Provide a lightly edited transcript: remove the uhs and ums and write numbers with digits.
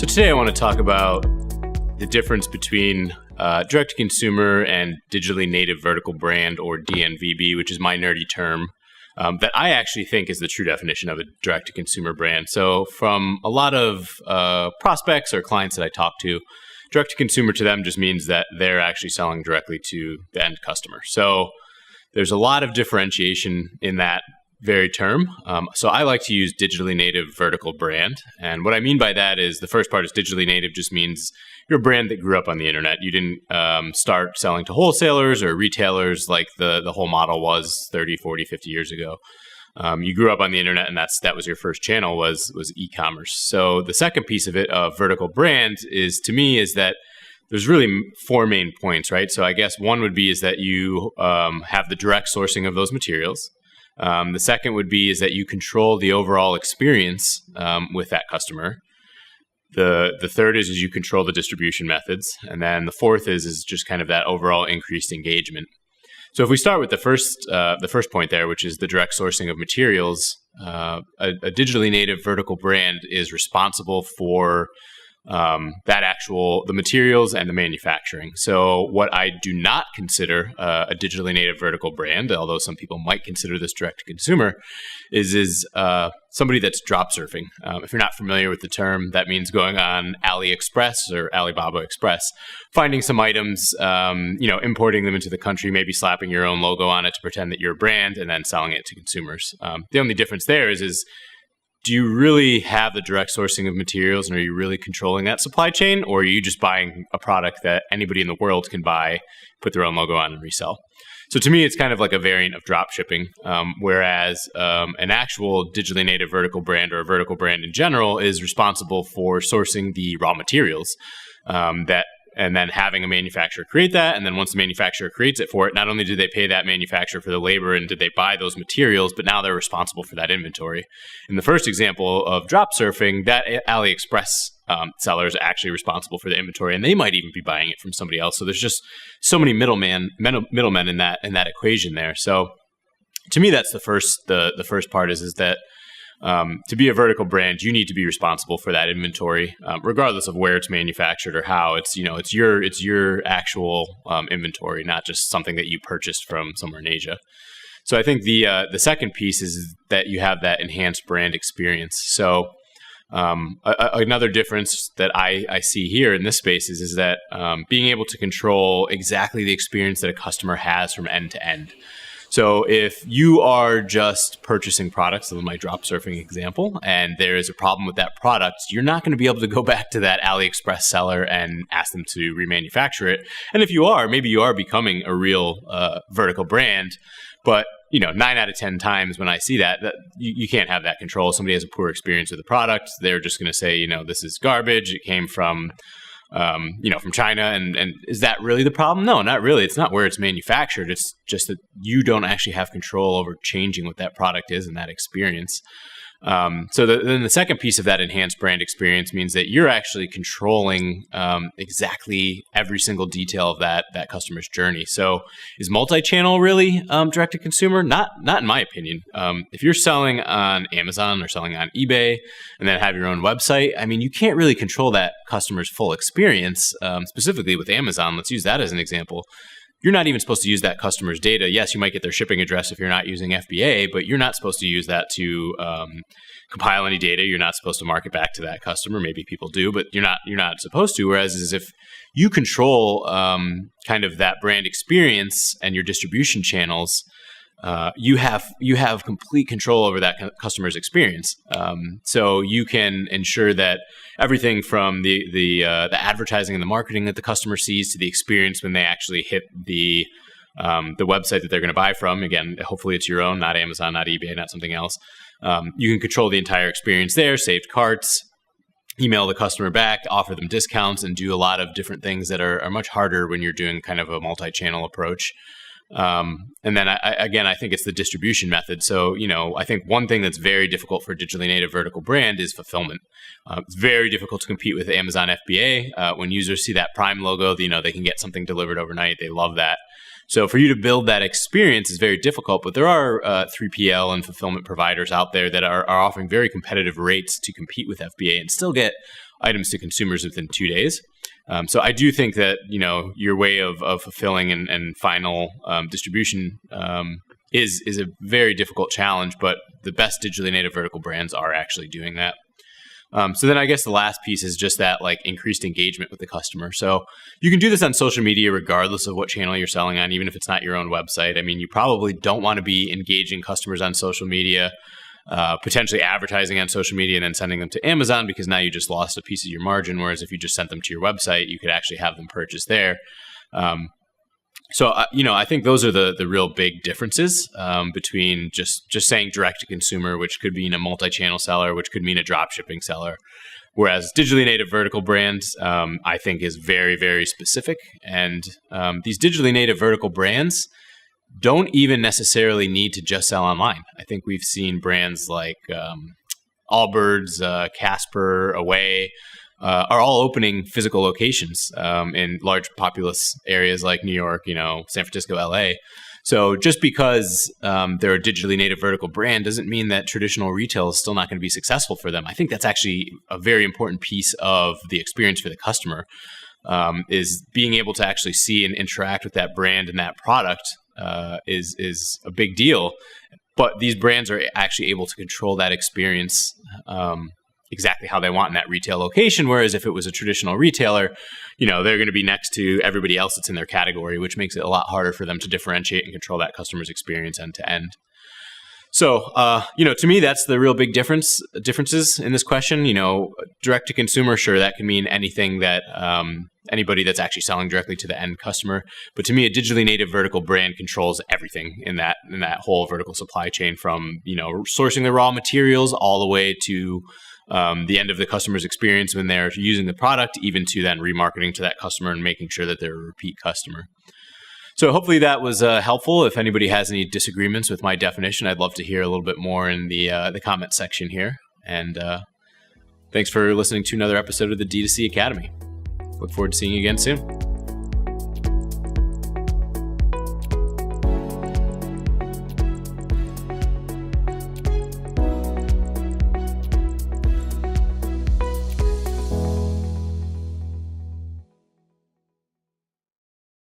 So today I want to talk about the difference between direct-to-consumer and digitally native vertical brand, or DNVB, which is my nerdy term, that I actually think is the true definition of a direct-to-consumer brand. So from a lot of prospects or clients that I talk to, direct-to-consumer to them just means that they're actually selling directly to the end customer. So there's a lot of differentiation in that very term. So I like to use digitally native vertical brand. And what I mean by that is the first part is digitally native just means you're a brand that grew up on the internet. You didn't start selling to wholesalers or retailers like the whole model was 30, 40, 50 years ago. You grew up on the internet, and that was your first channel was e-commerce. So the second piece of it, of vertical brand, is to me is that there's really four main points, right? So I guess one would be is that you have the direct sourcing of those materials. The second would be is that you control the overall experience with that customer. The third is you control the distribution methods, and then the fourth is just kind of that overall increased engagement. So if we start with the first point there, which is the direct sourcing of materials, a digitally native vertical brand is responsible for the materials and the manufacturing. So what I do not consider a digitally native vertical brand, although some people might consider this direct to consumer, is somebody that's drop surfing. If you're not familiar with the term, that means going on AliExpress or Alibaba Express, finding some items, importing them into the country, maybe slapping your own logo on it to pretend that you're a brand, and then selling it to consumers. The only difference there is do you really have the direct sourcing of materials, and are you really controlling that supply chain, or are you just buying a product that anybody in the world can buy, put their own logo on, and resell? So to me, it's kind of like a variant of drop shipping, whereas an actual digitally native vertical brand, or a vertical brand in general, is responsible for sourcing the raw materials and then having a manufacturer create that. And then once the manufacturer creates it for it, not only do they pay that manufacturer for the labor and did they buy those materials, but now they're responsible for that inventory. In the first example of drop surfing, that AliExpress seller is actually responsible for the inventory, and they might even be buying it from somebody else. So there's just so many middlemen in that equation there. So to me, that's the first part is that to be a vertical brand, you need to be responsible for that inventory, regardless of where it's manufactured or how. It's your actual inventory, not just something that you purchased from somewhere in Asia. So I think the second piece is that you have that enhanced brand experience. So another difference that I see here in this space is that being able to control exactly the experience that a customer has from end to end. So if you are just purchasing products, in my drop surfing example, and there is a problem with that product, you're not going to be able to go back to that AliExpress seller and ask them to remanufacture it. And if you are, maybe you are becoming a real vertical brand, but 9 out of 10 times when I see that you can't have that control. Somebody has a poor experience with the product. They're just going to say, this is garbage. It came from China, and is that really the problem? No, not really. It's not where it's manufactured. It's just that you don't actually have control over changing what that product is and that experience. So then the second piece of that enhanced brand experience means that you're actually controlling exactly every single detail of that customer's journey. So is multi-channel really direct to consumer? Not in my opinion. If you're selling on Amazon or selling on eBay and then have your own website, you can't really control that customer's full experience. Specifically with Amazon, let's use that as an example. You're not even supposed to use that customer's data. Yes, you might get their shipping address if you're not using FBA, but you're not supposed to use that to compile any data. You're not supposed to market back to that customer. Maybe people do, but you're not supposed to. Whereas if you control kind of that brand experience and your distribution channels, you have complete control over that customer's experience. So you can ensure that everything from the advertising and the marketing that the customer sees to the experience when they actually hit the website that they're going to buy from. Again, hopefully it's your own, not Amazon, not eBay, not something else. You can control the entire experience there, saved carts, email the customer back, offer them discounts, and do a lot of different things that are much harder when you're doing kind of a multi-channel approach. And then I think it's the distribution method. So, I think one thing that's very difficult for a digitally native vertical brand is fulfillment. It's very difficult to compete with Amazon FBA. When users see that Prime logo, they can get something delivered overnight. They love that. So for you to build that experience is very difficult, but there are 3PL and fulfillment providers out there that are offering very competitive rates to compete with FBA and still get items to consumers within 2 days. So I do think that, your way of fulfilling and final distribution is a very difficult challenge, but the best digitally native vertical brands are actually doing that. So then I guess the last piece is just that like increased engagement with the customer. So you can do this on social media regardless of what channel you're selling on, even if it's not your own website. I mean, you probably don't want to be engaging customers on social media, potentially advertising on social media and then sending them to Amazon, because now you just lost a piece of your margin. Whereas if you just sent them to your website, you could actually have them purchase there. So I think those are the real big differences between just saying direct to consumer, which could mean a multi-channel seller, which could mean a drop shipping seller. Whereas digitally native vertical brands, I think, is very, very specific. And these digitally native vertical brands don't even necessarily need to just sell online. I think we've seen brands like Allbirds, Casper, Away, are all opening physical locations in large populous areas like New York, San Francisco, LA. So just because they're a digitally native vertical brand doesn't mean that traditional retail is still not going to be successful for them. I think that's actually a very important piece of the experience for the customer, is being able to actually see and interact with that brand and that product is a big deal. But these brands are actually able to control that experience exactly how they want in that retail location. Whereas if it was a traditional retailer, they're going to be next to everybody else that's in their category, which makes it a lot harder for them to differentiate and control that customer's experience end to end. So, to me, that's the real big differences in this question. Direct to consumer, sure, that can mean anything that anybody that's actually selling directly to the end customer. But to me, a digitally native vertical brand controls everything in that whole vertical supply chain, from sourcing the raw materials all the way to the end of the customer's experience when they're using the product, even to then remarketing to that customer and making sure that they're a repeat customer. So hopefully that was helpful. If anybody has any disagreements with my definition, I'd love to hear a little bit more in the comment section here. And thanks for listening to another episode of the D2C Academy. Look forward to seeing you again soon.